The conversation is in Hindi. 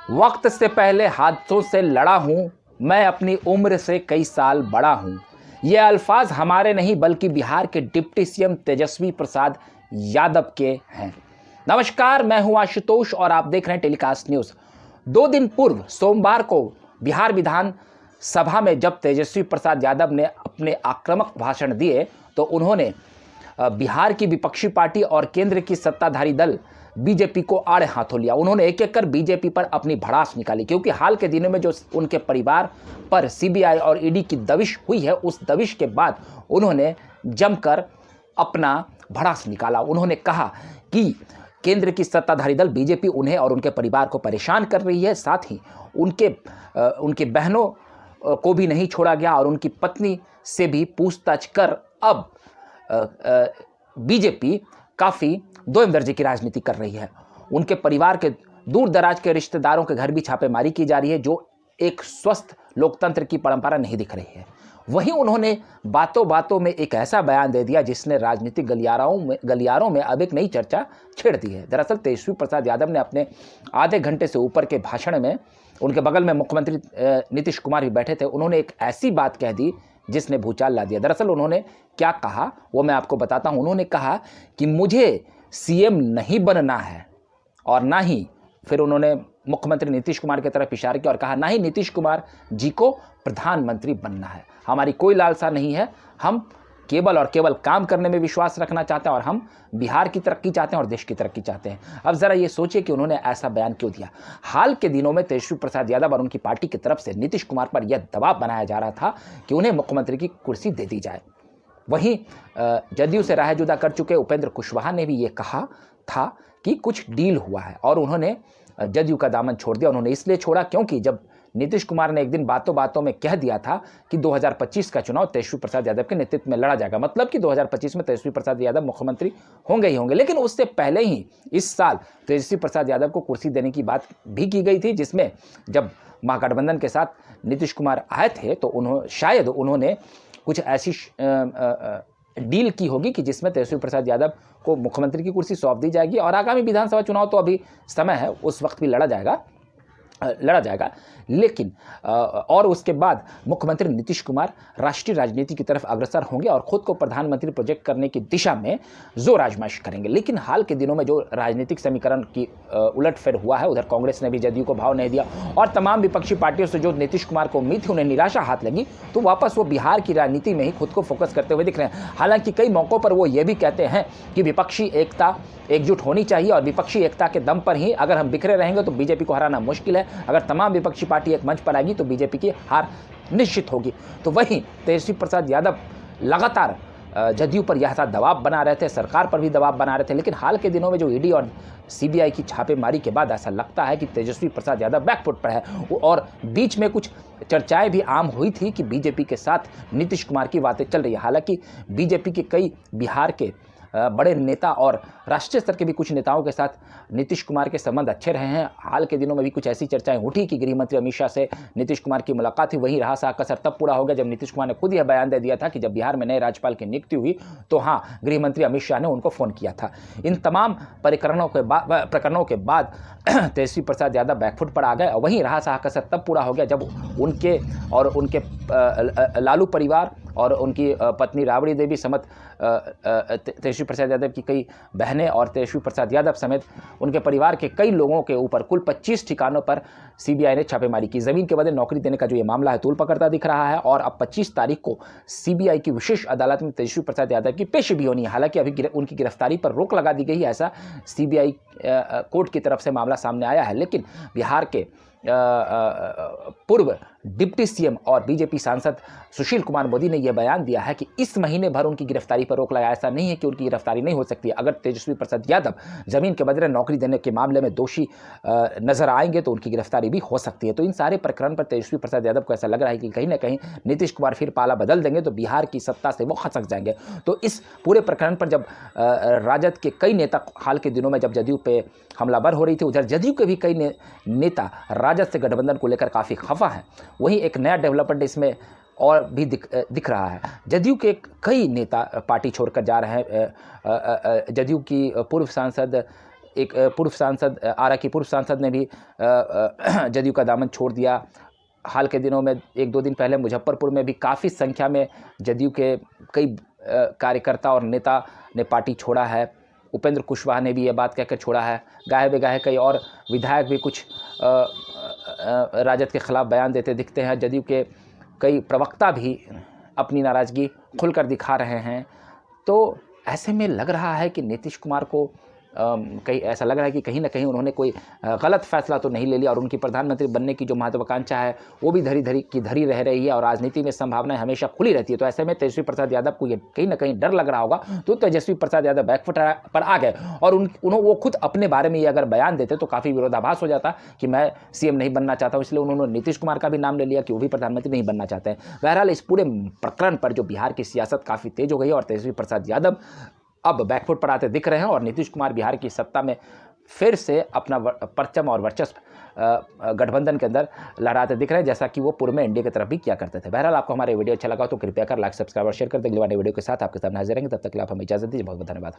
वक्त से पहले हादसों से लड़ा हूं, मैं अपनी उम्र से कई साल बड़ा हूं। ये अल्फाज हमारे नहीं बल्कि बिहार के डिप्टी सीएम तेजस्वी प्रसाद यादव के हैं। नमस्कार, मैं हूं आशुतोष और आप देख रहे हैं टेलीकास्ट न्यूज। 2 दिन पूर्व सोमवार को बिहार विधान सभा में जब तेजस्वी प्रसाद यादव ने अपने आक्रामक भाषण दिए तो उन्होंने बिहार की विपक्षी पार्टी और केंद्र की सत्ताधारी दल बीजेपी को आड़े हाथों लिया। उन्होंने एक एक कर बीजेपी पर अपनी भड़ास निकाली, क्योंकि हाल के दिनों में जो उनके परिवार पर सीबीआई और ईडी की दबिश हुई है, उस दबिश के बाद उन्होंने जमकर अपना भड़ास निकाला। उन्होंने कहा कि केंद्र की सत्ताधारी दल बीजेपी उन्हें और उनके परिवार को परेशान कर रही है, साथ ही उनके बहनों को भी नहीं छोड़ा गया और उनकी पत्नी से भी पूछताछ कर अब बीजेपी काफ़ी दोयम दर्जे की राजनीति कर रही है। उनके परिवार के दूर दराज के रिश्तेदारों के घर भी छापेमारी की जा रही है, जो एक स्वस्थ लोकतंत्र की परंपरा नहीं दिख रही है। वहीं उन्होंने बातों बातों में एक ऐसा बयान दे दिया जिसने राजनीतिक गलियारों में अब एक नई चर्चा छेड़ दी है। दरअसल तेजस्वी प्रसाद यादव ने अपने आधे घंटे से ऊपर के भाषण में, उनके बगल में मुख्यमंत्री नीतीश कुमार भी बैठे थे, उन्होंने एक ऐसी बात कह दी जिसने भूचाल ला दिया। दरअसल उन्होंने क्या कहा वो मैं आपको बताता हूं। उन्होंने कहा कि मुझे सीएम नहीं बनना है और ना ही, फिर उन्होंने मुख्यमंत्री नीतीश कुमार की तरफ इशारा किया और कहा ना ही नीतीश कुमार जी को प्रधानमंत्री बनना है। हमारी कोई लालसा नहीं है, हम केवल और केवल काम करने में विश्वास रखना चाहते हैं और हम बिहार की तरक्की चाहते हैं और देश की तरक्की चाहते हैं। अब जरा ये सोचिए कि उन्होंने ऐसा बयान क्यों दिया। हाल के दिनों में तेजस्वी प्रसाद यादव और उनकी पार्टी की तरफ से नीतीश कुमार पर यह दबाव बनाया जा रहा था कि उन्हें मुख्यमंत्री की कुर्सी दे दी जाए। वहीं जदयू से राह जुदा कर चुके उपेंद्र कुशवाहा ने भी ये कहा था कि कुछ डील हुआ है और उन्होंने जदयू का दामन छोड़ दिया। उन्होंने इसलिए छोड़ा क्योंकि जब नीतीश कुमार ने एक दिन बातों बातों में कह दिया था कि 2025 का चुनाव तेजस्वी प्रसाद यादव के नेतृत्व में लड़ा जाएगा, मतलब कि 2025 में तेजस्वी प्रसाद यादव मुख्यमंत्री होंगे ही होंगे। लेकिन उससे पहले ही इस साल तेजस्वी प्रसाद यादव को कुर्सी देने की बात भी की गई थी, जिसमें जब महागठबंधन के साथ नीतीश कुमार आए थे तो शायद उन्होंने कुछ ऐसी डील की होगी कि जिसमें तेजस्वी प्रसाद यादव को मुख्यमंत्री की कुर्सी सौंप दी जाएगी और आगामी विधानसभा चुनाव तो अभी समय है, उस वक्त भी लड़ा जाएगा। लेकिन और उसके बाद मुख्यमंत्री नीतीश कुमार राष्ट्रीय राजनीति की तरफ अग्रसर होंगे और खुद को प्रधानमंत्री प्रोजेक्ट करने की दिशा में जोर आजमाइश करेंगे। लेकिन हाल के दिनों में जो राजनीतिक समीकरण की उलटफेर हुआ है, उधर कांग्रेस ने भी जदयू को भाव नहीं दिया और तमाम विपक्षी पार्टियों से जो नीतीश कुमार को उम्मीद थी उन्हें निराशा हाथ लगी, तो वापस वो बिहार की राजनीति में ही खुद को फोकस करते हुए दिख रहे हैं। हालांकि कई मौक़ों पर वो ये भी कहते हैं कि विपक्षी एकता एकजुट होनी चाहिए और विपक्षी एकता के दम पर ही अगर हम बिखरे रहेंगे तो बीजेपी को हराना मुश्किल है। अगर तमाम विपक्षी पार्टी एक मंच पर आएगी तो बीजेपी की हार निश्चित होगी। तो वहीं तेजस्वी प्रसाद यादव लगातार जदयू पर यह दबाव बना रहे थे, सरकार पर भी दबाव बना रहे थे। लेकिन हाल के दिनों में जो ईडी और सीबीआई की छापेमारी के बाद ऐसा लगता है कि तेजस्वी प्रसाद यादव बैकफुट पर है और बीच में कुछ चर्चाएं भी आम हुई थी कि बीजेपी के साथ नीतीश कुमार की बातें चल रही है। हालांकि बीजेपी के कई बिहार के बड़े नेता और राष्ट्रीय स्तर के भी कुछ नेताओं के साथ नीतीश कुमार के संबंध अच्छे रहे हैं। हाल के दिनों में भी कुछ ऐसी चर्चाएं उठी कि गृह मंत्री अमित शाह से नीतीश कुमार की मुलाकात हुई। वहीं रहा सा कसर तब पूरा हो गया जब नीतीश कुमार ने खुद यह बयान दे दिया था कि जब बिहार में नए राज्यपाल की नियुक्ति हुई तो हाँ, गृह मंत्री अमित शाह ने उनको फ़ोन किया था। इन तमाम प्रकरणों के बाद तेजस्वी प्रसाद यादव बैकफुट पर आ गए। वहीं रहा सा कसर तब पूरा हो गया जब उनके लालू परिवार और उनकी पत्नी राबड़ी देवी समेत तेजस्वी प्रसाद यादव की कई बहनें और तेजस्वी प्रसाद यादव समेत उनके परिवार के कई लोगों के ऊपर कुल 25 ठिकानों पर सीबीआई ने छापेमारी की। ज़मीन के बदले नौकरी देने का जो ये मामला है तूल पकड़ता दिख रहा है और अब 25 तारीख को सीबीआई की विशेष अदालत में तेजस्वी प्रसाद यादव की पेशी भी होनी है। हालांकि अभी उनकी गिरफ्तारी पर रोक लगा दी गई है, ऐसा सीबीआई कोर्ट की तरफ से मामला सामने आया है। लेकिन बिहार के पूर्व डिप्टी सीएम और बीजेपी सांसद सुशील कुमार मोदी ने यह बयान दिया है कि इस महीने भर उनकी गिरफ्तारी पर रोक लगाया। ऐसा नहीं है कि उनकी गिरफ्तारी नहीं हो सकती है। अगर तेजस्वी प्रसाद यादव जमीन के बदले नौकरी देने के मामले में दोषी नजर आएंगे तो उनकी गिरफ्तारी भी हो सकती है। तो इन सारे प्रकरण पर तेजस्वी प्रसाद यादव को ऐसा लग रहा है कि कहीं ना कहीं नीतीश कुमार फिर पाला बदल देंगे तो बिहार की सत्ता से वो खसक जाएंगे। तो इस पूरे प्रकरण पर जब राजद के कई नेता हाल के दिनों में जब जदयू पे हमलावर हो रही थी, उधर जदयू के भी कई नेता राजद से गठबंधन को लेकर काफ़ी खफा हैं। वहीं एक नया डेवलपमेंट इसमें और भी दिख रहा है। जदयू के कई नेता पार्टी छोड़कर जा रहे हैं। जदयू की पूर्व सांसद एक पूर्व सांसद, आरा की पूर्व सांसद ने भी जदयू का दामन छोड़ दिया। हाल के दिनों में 1-2 दिन पहले मुजफ्फरपुर में भी काफ़ी संख्या में जदयू के कई कार्यकर्ता और नेता ने पार्टी छोड़ा है। उपेंद्र कुशवाहा ने भी ये बात कहकर छोड़ा है। गाहे बेगाहे कई और विधायक भी कुछ राजद के खिलाफ बयान देते दिखते हैं। जदयू के कई प्रवक्ता भी अपनी नाराज़गी खुलकर दिखा रहे हैं। तो ऐसे में लग रहा है कि नीतीश कुमार को कहीं ऐसा लग रहा है कि कहीं ना कहीं उन्होंने कोई गलत फैसला तो नहीं ले लिया और उनकी प्रधानमंत्री बनने की जो महत्वाकांक्षा है वो भी धरी रह रही है और राजनीति में संभावनाएं हमेशा खुली रहती है। तो ऐसे में तेजस्वी प्रसाद यादव को ये कहीं ना कहीं डर लग रहा होगा। तो तेजस्वी प्रसाद यादव बैकफुट पर आ गए और वो खुद अपने बारे में ये अगर बयान देते तो काफ़ी विरोधाभास हो जाता कि मैं सीएम नहीं बनना चाहता हूँ। इसलिए उन्होंने नीतीश कुमार का भी नाम ले लिया कि वो भी प्रधानमंत्री नहीं बनना चाहते हैं। बहरहाल इस पूरे प्रकरण पर जो बिहार की सियासत काफ़ी तेज हो गई है और तेजस्वी प्रसाद यादव अब बैकफुट पर आते दिख रहे हैं और नीतीश कुमार बिहार की सत्ता में फिर से अपना परचम और वर्चस्व गठबंधन के अंदर लहराते दिख रहे हैं, जैसा कि वो पूर्व में एनडीए की तरफ भी किया करते थे। बहरहाल आपको हमारे वीडियो अच्छा लगा तो कृपया कर लाइक, सब्सक्राइब और शेयर कर दें। अगले वाले वीडियो के साथ आपके सामने हाजिर रहेंगे। तब तक के लिए आप हमें इजाजत दीजिए। बहुत बहुत धन्यवाद।